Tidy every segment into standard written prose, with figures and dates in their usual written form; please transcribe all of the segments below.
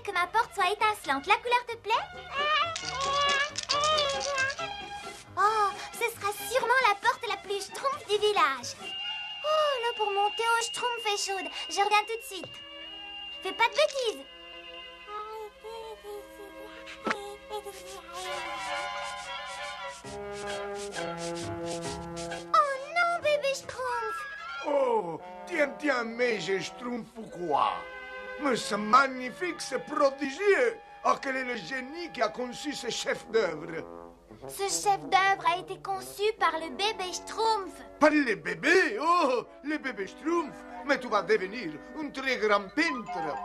que ma porte soit étincelante. La couleur te plaît? Oh, ce sera sûrement la porte la plus schtroumpf du village. Oh, là, pour monter au schtroumpf est chaude. Je reviens tout de suite. Fais pas de bêtises. Oh non, bébé schtroumpf. Oh, tiens, mais j'ai schtroumpf ou quoi? Mais c'est magnifique, c'est prodigieux. Oh, quel est le génie qui a conçu ce chef-d'œuvre? Ce chef-d'œuvre a été conçu par le bébé schtroumpf. Par les bébés? Oh, les bébés schtroumpf. Mais tu vas devenir un très grand peintre.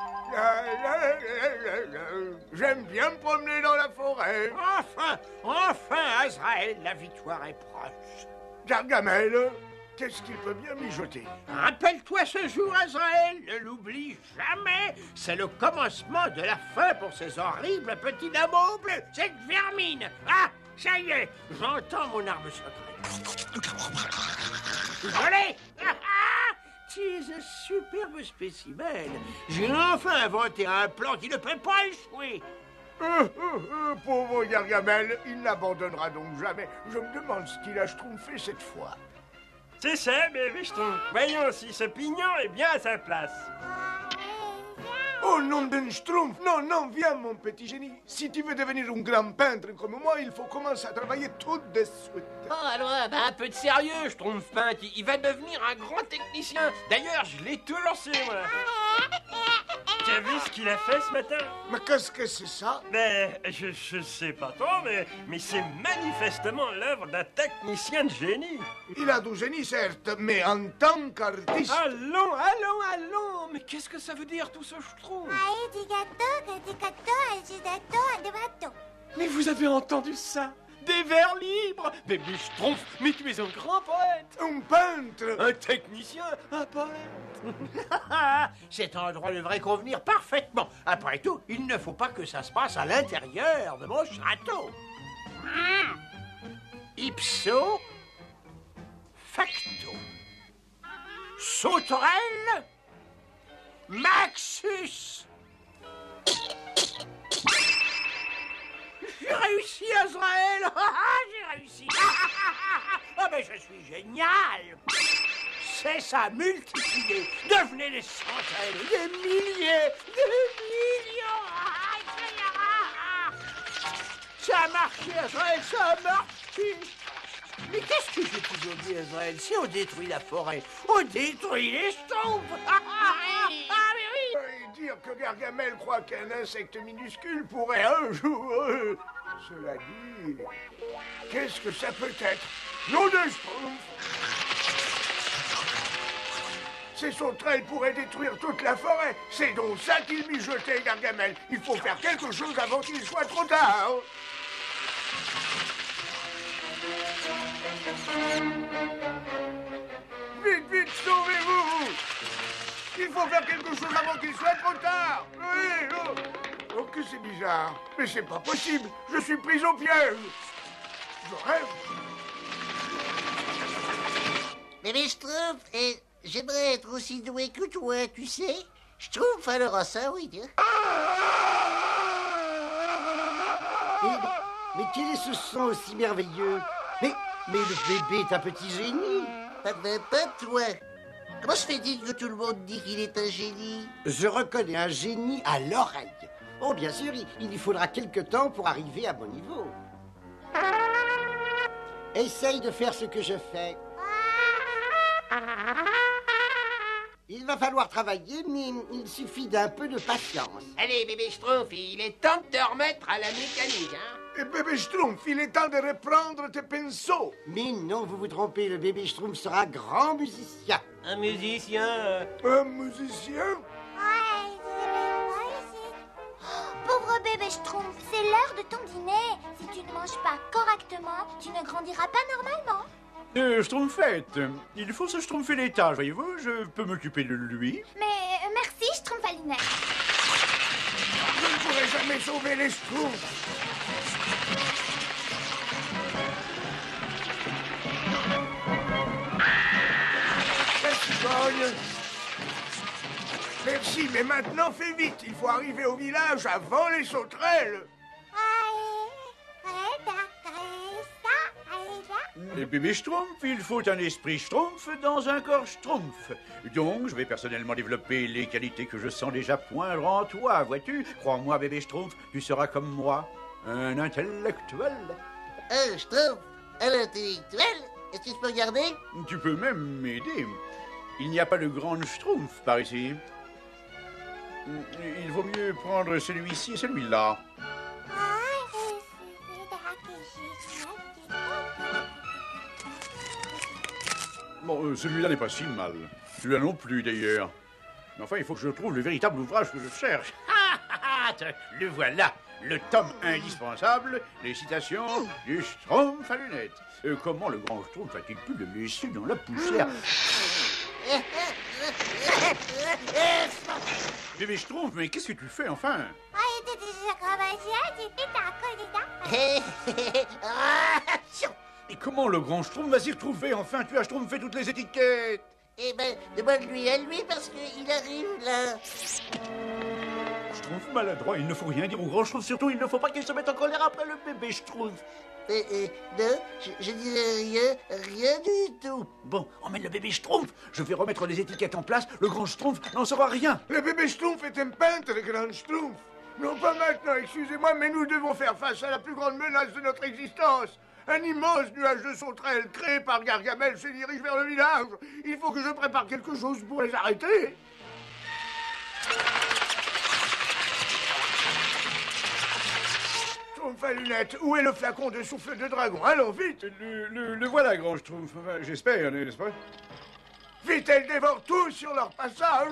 J'aime bien me promener dans la forêt. Enfin, Azraël, la victoire est proche. Gargamel, qu'est-ce qu'il peut bien mijoter? Rappelle-toi ce jour, Azraël, ne l'oublie jamais. C'est le commencement de la fin pour ces horribles petits nameaux bleus, cette vermine. Ah, ça y est, j'entends mon arme secrète. Je l'ai. Tu es un superbe spécimen. J'ai enfin inventé un plan qui ne peut pas échouer. Pauvre Gargamel, il n'abandonnera donc jamais. Je me demande ce qu'il a schtroumpfé cette fois. C'est ça, bébé Schtroumpf. Voyons si ce pignon est bien à sa place. Oh, nom d'un schtroumpf! Non, viens, mon petit génie. Si tu veux devenir un grand peintre comme moi, il faut commencer à travailler tout de suite. Oh, alors, un peu de sérieux, Schtroumpf peintre. Il va devenir un grand technicien. D'ailleurs, je l'ai tout lancé, moi. Tu as vu ce qu'il a fait ce matin? Mais qu'est-ce que c'est ça? Mais je sais pas trop, mais c'est manifestement l'œuvre d'un technicien de génie. Il a du génie, certes, mais en tant qu'artiste... Allons. Mais qu'est-ce que ça veut dire, tout ce Schtroumpf? Mais vous avez entendu ça? Des vers libres! Bébé Schtroumpf, mais tu es un grand poète! Un peintre! Un technicien, un poète! Cet endroit devrait convenir parfaitement. Après tout, il ne faut pas que ça se passe à l'intérieur de mon château. Ipso facto. Sauterelle Maxus. J'ai réussi, Azraël. J'ai réussi. Ah ben je suis génial. C'est ça, multipliez. Devenez des centaines, des milliers, des millions. Ça a marché, Azraël, ça a marché. Mais qu'est-ce que j'ai toujours dit, Azraël? Si on détruit la forêt, on détruit les schtroumpfs. Mais oui. Et dire que Gargamel croit qu'un insecte minuscule pourrait un jour... Cela dit... Qu'est-ce que ça peut être? Nom de schtroumpf! Ces sauterelles pourraient détruire toute la forêt. C'est donc ça qu'il mijotait, Gargamel. Il faut faire quelque chose avant qu'il soit trop tard. Vite, sauvez-vous! Il faut faire quelque chose avant qu'il soit trop tard. Oui, oh, que c'est bizarre. Mais c'est pas possible. Je suis pris au piège. Je rêve. Bébé Schtroumpf, j'aimerais être aussi doué que toi, tu sais. Schtroumpf, alors ça, oui. Mais quel est ce son aussi merveilleux? Mais le bébé est un petit génie. Pas toi. Comment se fait-il que tout le monde dit qu'il est un génie? Je reconnais un génie à l'oreille. Oh, bien sûr, il lui faudra quelque temps pour arriver à mon niveau. Essaye de faire ce que je fais. Il va falloir travailler, mais il suffit d'un peu de patience. Allez, bébé Schtroumpf, il est temps de te remettre à la mécanique, hein? Et bébé Schtroumpf, il est temps de reprendre tes pinceaux. Mais non, vous vous trompez, le bébé Schtroumpf sera grand musicien. Un musicien? Un musicien? Pauvre bébé schtroumpf, c'est l'heure de ton dîner. Si tu ne manges pas correctement, tu ne grandiras pas normalement. Schtroumpfette, il faut se schtroumpfer les tâches, voyez-vous, je peux m'occuper de lui. Mais merci, Schtroumpfalinette. Je ne pourrai jamais sauver les schtroumpfs. La cigogne. Merci, mais maintenant fais vite. Il faut arriver au village avant les sauterelles. Les bébés Schtroumpf, il faut un esprit Schtroumpf dans un corps Schtroumpf. Donc, je vais personnellement développer les qualités que je sens déjà poindre en toi, vois-tu? Crois-moi, bébé Schtroumpf, tu seras comme moi, un intellectuel. Un Schtroumpf, un intellectuel? Est-ce que je peux regarder? Tu peux même m'aider. Il n'y a pas de grande Schtroumpf par ici. Il vaut mieux prendre celui-ci et celui-là. Bon, celui-là n'est pas si mal. Celui-là non plus, d'ailleurs. Mais enfin, il faut que je trouve le véritable ouvrage que je cherche. Le voilà, le tome indispensable, les citations du Schtroumpf à lunettes. Comment le grand Schtroumpf a-t-il pu le laisser dans la poussière? Bébé Schtroumpf, mais qu'est-ce que tu fais, enfin? Et comment le grand Schtroumpf va s'y retrouver, enfin? Tu as Schtroumpfé toutes les étiquettes. Eh ben, demande-lui à lui parce qu'il arrive là. Schtroumpf maladroit, il ne faut rien dire au grand Schtroumpf, surtout il ne faut pas qu'il se mette en colère après le bébé Schtroumpf. Non, je dirais rien du tout. Bon, emmène le bébé Schtroumpf. Je vais remettre les étiquettes en place. Le grand Schtroumpf n'en saura rien. Le bébé Schtroumpf est un peintre, le grand Schtroumpf. Non, pas maintenant, excusez-moi, mais nous devons faire face à la plus grande menace de notre existence. Un immense nuage de sauterelles créé par Gargamel se dirige vers le village. Il faut que je prépare quelque chose pour les arrêter. Schtroumpf à lunettes, où est le flacon de souffle de dragon? Allons, vite. Le voilà, grand Schtroumpf. Enfin, j'espère, n'est-ce pas? Vite, elles dévorent tout sur leur passage.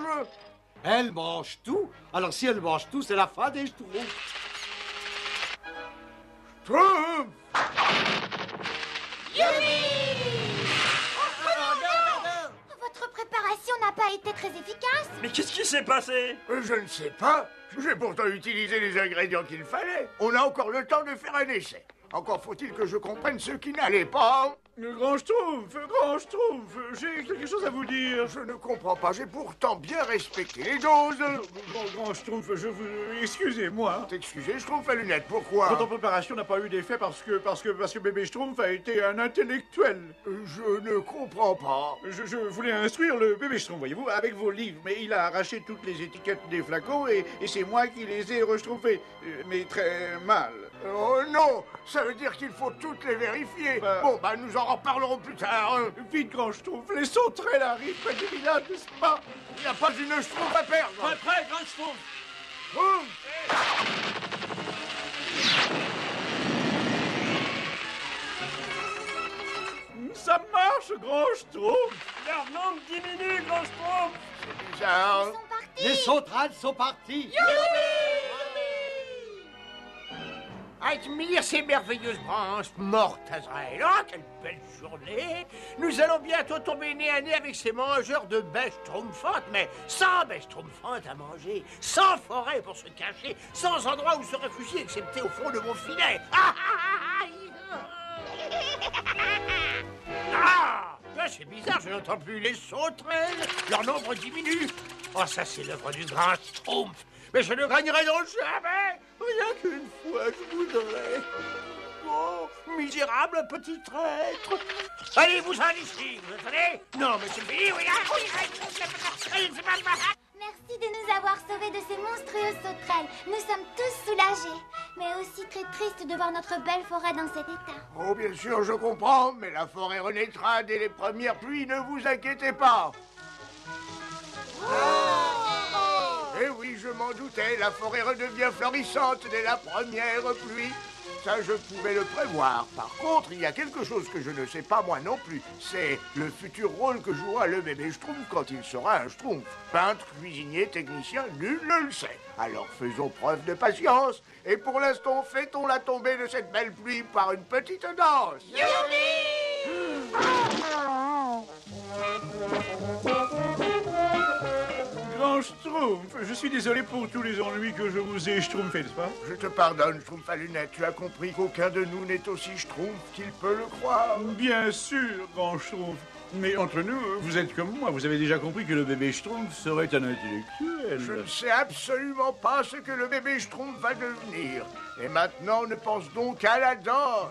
Elle mange tout. Alors si elle mange tout, c'est la fin des Schtroumpfs. Schtroumpf! Votre préparation n'a pas été très efficace. Mais qu'est-ce qui s'est passé? Je ne sais pas. J'ai pourtant utilisé les ingrédients qu'il fallait. On a encore le temps de faire un essai. Encore faut-il que je comprenne ce qui n'allait pas. Grand Schtroumpf, j'ai quelque chose à vous dire. Je ne comprends pas. J'ai pourtant bien respecté les doses. Grand Schtroumpf, je vous... Excusez-moi. T'excuser, Schtroumpf à lunettes. Pourquoi? Votre préparation n'a pas eu d'effet parce que bébé Schtroumpf a été un intellectuel. Je ne comprends pas. Je voulais instruire le bébé Schtroumpf, voyez-vous, avec vos livres, mais il a arraché toutes les étiquettes des flacons et c'est moi qui les ai rechtroumpées, mais très mal. Oh non, ça veut dire qu'il faut toutes les vérifier. Bon, nous en reparlerons plus tard. Vite, grand Schtroumpf, les sauterelles arrivent près du village, n'est-ce pas? Il n'y a pas une Schtroumpf à perdre. Prêt, grand Schtroumpf. Ça marche, grand Schtroumpf. Leur nombre diminue, grand Schtroumpf. C'est bizarre. Ils sont partis. Les sauterelles sont parties. Admire ces merveilleuses branches mortes, Azraël. Oh, quelle belle journée. Nous allons bientôt tomber nez à nez avec ces mangeurs de bêches schtroumpfantes, mais sans bêches schtroumpfantes à manger, sans forêt pour se cacher, sans endroit où se réfugier, excepté au fond de mon filet. C'est bizarre, je n'entends plus les sauterelles. Leur nombre diminue. Oh, ça, c'est l'œuvre du grand Schtroumpf. Mais je ne gagnerai donc jamais. Rien qu'une fois, je voudrais. Oh, misérable petit traître. Allez-vous-en ici, vous entendez? Non, mais c'est fini, oui. Merci de nous avoir sauvés de ces monstrueuses sauterelles. Nous sommes tous soulagés, mais aussi très tristes de voir notre belle forêt dans cet état. Oh, bien sûr, je comprends, mais la forêt renaîtra dès les premières pluies, ne vous inquiétez pas. Eh oui, je m'en doutais, la forêt redevient florissante dès la première pluie. Ça, je pouvais le prévoir. Par contre, il y a quelque chose que je ne sais pas moi non plus. C'est le futur rôle que jouera le bébé Schtroumpf quand il sera un Schtroumpf. Peintre, cuisinier, technicien, nul ne le sait. Alors faisons preuve de patience. Et pour l'instant, fêtons la tombée de cette belle pluie par une petite danse. Grand Schtroumpf, je suis désolé pour tous les ennuis que je vous ai schtroumpfés, n'est-ce pas? Je te pardonne, Schtroumpf à lunettes. Tu as compris qu'aucun de nous n'est aussi Schtroumpf qu'il peut le croire. Bien sûr, grand Schtroumpf. Mais entre nous, vous êtes comme moi, vous avez déjà compris que le bébé Schtroumpf serait un intellectuel. Je ne sais absolument pas ce que le bébé Schtroumpf va devenir. Et maintenant, ne pense donc qu'à la danse.